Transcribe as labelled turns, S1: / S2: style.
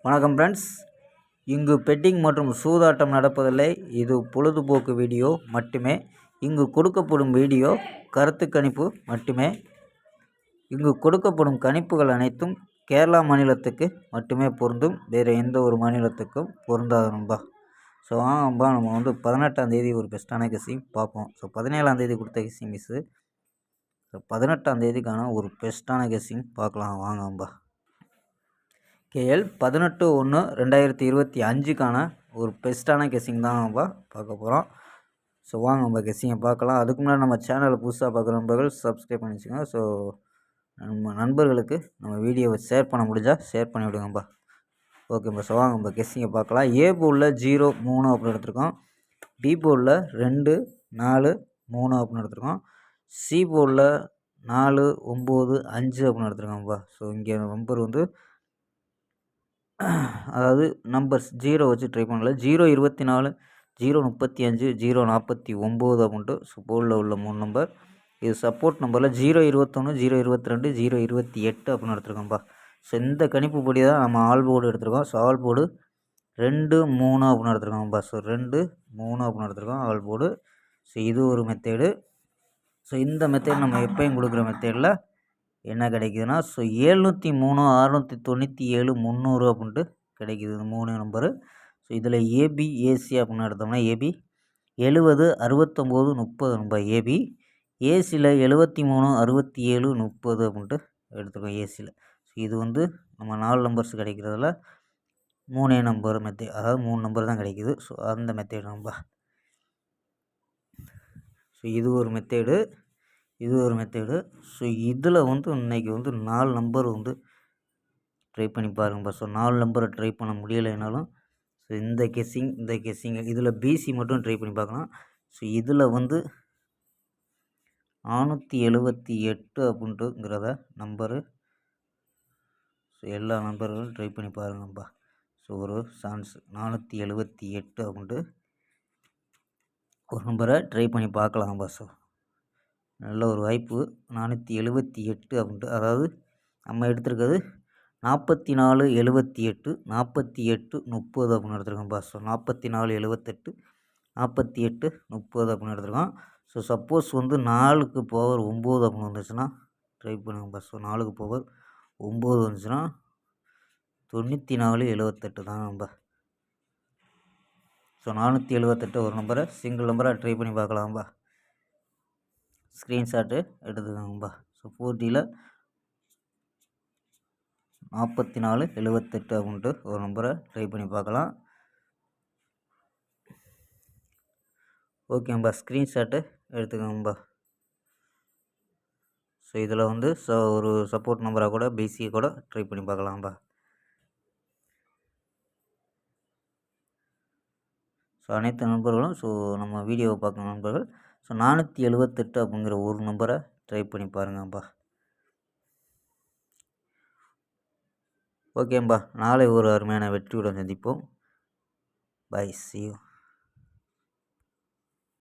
S1: வணக்கம் ஃப்ரெண்ட்ஸ். இங்கு பெட்டிங் மற்றும் சூதாட்டம் நடப்பதில்லை. இது பொழுதுபோக்கு வீடியோ மட்டுமே. இங்கு கொடுக்கப்படும் வீடியோ கருத்து கணிப்பு மட்டுமே. இங்கு கொடுக்கப்படும் கணிப்புகள் அனைத்தும் கேரளா மாநிலத்துக்கு மட்டுமே பொருந்தும். வேறு எந்த ஒரு மாநிலத்துக்கும் பொருந்தாது நண்பா. ஸோ நண்பா, நம்ம 18ஆம் தேதி ஒரு பெஸ்ட்டான கெஸ்ஸிங் பார்ப்போம். ஸோ 17ஆம் தேதி கொடுத்த கெஸ்ஸிங் மிஸ்ஸு. ஸோ 18ஆம் தேதிக்கான ஒரு பெஸ்ட்டான கெஸ்ஸிங் பார்க்கலாம் வாங்க நண்பா. KL 18/1/2025க்கான ஒரு பெஸ்ட்டான கெஸ்ஸிங் தான் நம்ம பார்க்க போகிறோம். ஸோ வாங்க நம்ம கெஸ்ஸிங்கை பார்க்கலாம். அதுக்கு முன்னாடி நம்ம சேனலை புதுசாக பார்க்குற நண்பர்கள் சப்ஸ்கிரைப் பண்ணி வச்சுக்கோங்க. ஸோ நம்ம நண்பர்களுக்கு நம்ம வீடியோவை ஷேர் பண்ண முடிஞ்சால் ஷேர் பண்ணி விடுங்கப்பா. ஓகேப்பா. ஸோ வாங்க நம்ம கெஸ்ஸிங்கை பார்க்கலாம். ஏ போர்டில் 0 3 அப்படின்னு எடுத்துருக்கோம். பி போர்டில் 2 4 3 அப்படின்னு எடுத்துருக்கோம். சி போர்டில் 4 9 5 அப்படின்னு எடுத்துருக்கோம்ப்பா. ஸோ இங்கே நம்பர் அதாவது நம்பர்ஸ் 0 வச்சு ட்ரை பண்ணல. 0 24 0 35 0 49 அப்படின்ட்டு போர்டில் உள்ள 3 நம்பர். இது சப்போர்ட் நம்பரில் 0 21 0 22 0 28 அப்படின்னு எடுத்துருக்கோம்ப்பா. ஸோ இந்த கணிப்புப்படி தான் நம்ம ஆல் போர்டு எடுத்துருக்கோம். ஸோ ஆல் போர்டு 2 3 அப்படின்னு எடுத்துருக்கோம்ப்பா. ஸோ 2 3 அப்படின்னு எடுத்துருக்கோம் ஆல் போர்டு. ஸோ இது ஒரு மெத்தேடு. ஸோ இந்த மெத்தேடு நம்ம எப்பயும் கொடுக்குற மெத்தேடில் என்ன கிடைக்குதுன்னா, ஸோ 703 697 300 அப்படின்ட்டு கிடைக்குது இந்த 3 நம்பரு. ஸோ இதில் ஏபி ஏசி அப்படின்னு எடுத்தோம்னா ஏபி 70 69 30 நம்ப ஏபி. ஏசியில் 73 67 30 அப்படின்ட்டு எடுத்துருக்கோம் ஏசியில். ஸோ இது நம்ம 4 நம்பர்ஸ் கிடைக்கிறதுல 3 நம்பர் மெத்தேட், அதாவது 3 நம்பர் தான் கிடைக்குது. ஸோ அந்த மெத்தேடு நம்ப. ஸோ இது ஒரு மெத்தேடு, இது ஒரு மெத்தேடு. ஸோ இதில் இன்றைக்கி 4 நம்பர் ட்ரை பண்ணி பாருங்கப்பா. ஸோ 4 நம்பரை ட்ரை பண்ண முடியலைனாலும் ஸோ இந்த கெஸ்ஸிங் இதில் பிசி மட்டும் ட்ரை பண்ணி பார்க்கலாம். ஸோ இதில் 478 அப்படின்ட்டுங்கிறத நம்பரு. ஸோ எல்லா நம்பர்களும் ட்ரை பண்ணி பாருங்கப்பா. ஸோ ஒரு சான்ஸ் 478 அப்படின்ட்டு ஒரு நம்பரை ட்ரை பண்ணி பார்க்கலாம்ப்பா. ஸோ நல்ல ஒரு வாய்ப்பு 478 அப்படின்ட்டு, அதாவது நம்ம எடுத்துருக்கிறது 44 78 48 30 அப்படின்னு எடுத்துருக்கோம்ப்பா. ஸோ 44 78 48 30 அப்படின்னு எடுத்துருக்கோம். ஸோ சப்போஸ் 4க்கு பவர் 9 அப்படின்னு வந்துச்சுன்னா ட்ரை பண்ணுங்கப்பா. ஸோ 4க்கு பவர் 9 வந்துச்சுன்னா 94 78 தான் நம்ம. ஸோ 478 ஒரு நம்பரை சிங்கிள் நம்பராக ட்ரை பண்ணி பார்க்கலாம்பா. ஸ்க்ரீன்ஷாட்டு எடுத்துக்கோங்கப்பா. ஸோ 4Gயில் 44 78 அப்படின்ட்டு ஒரு நம்பரை ட்ரை பண்ணி பார்க்கலாம். ஓகேம்பா, ஸ்க்ரீன்ஷாட்டு எடுத்துக்கோங்கப்பா. ஸோ இதில் ஒரு சப்போர்ட் நம்பராக கூட பிசியை கூட ட்ரை பண்ணி பார்க்கலாம்பா. ஸோ அனைத்து நண்பர்களும் நம்ம வீடியோவை பார்க்குற நண்பர்கள் 478 அப்படிங்கிற ஒரு நம்பரை ட்ரை பண்ணி பாருங்கப்பா. ஓகேம்பா, நாளை ஒரு அருமையான வெற்றியுடன் சந்திப்போம். Bye, see you.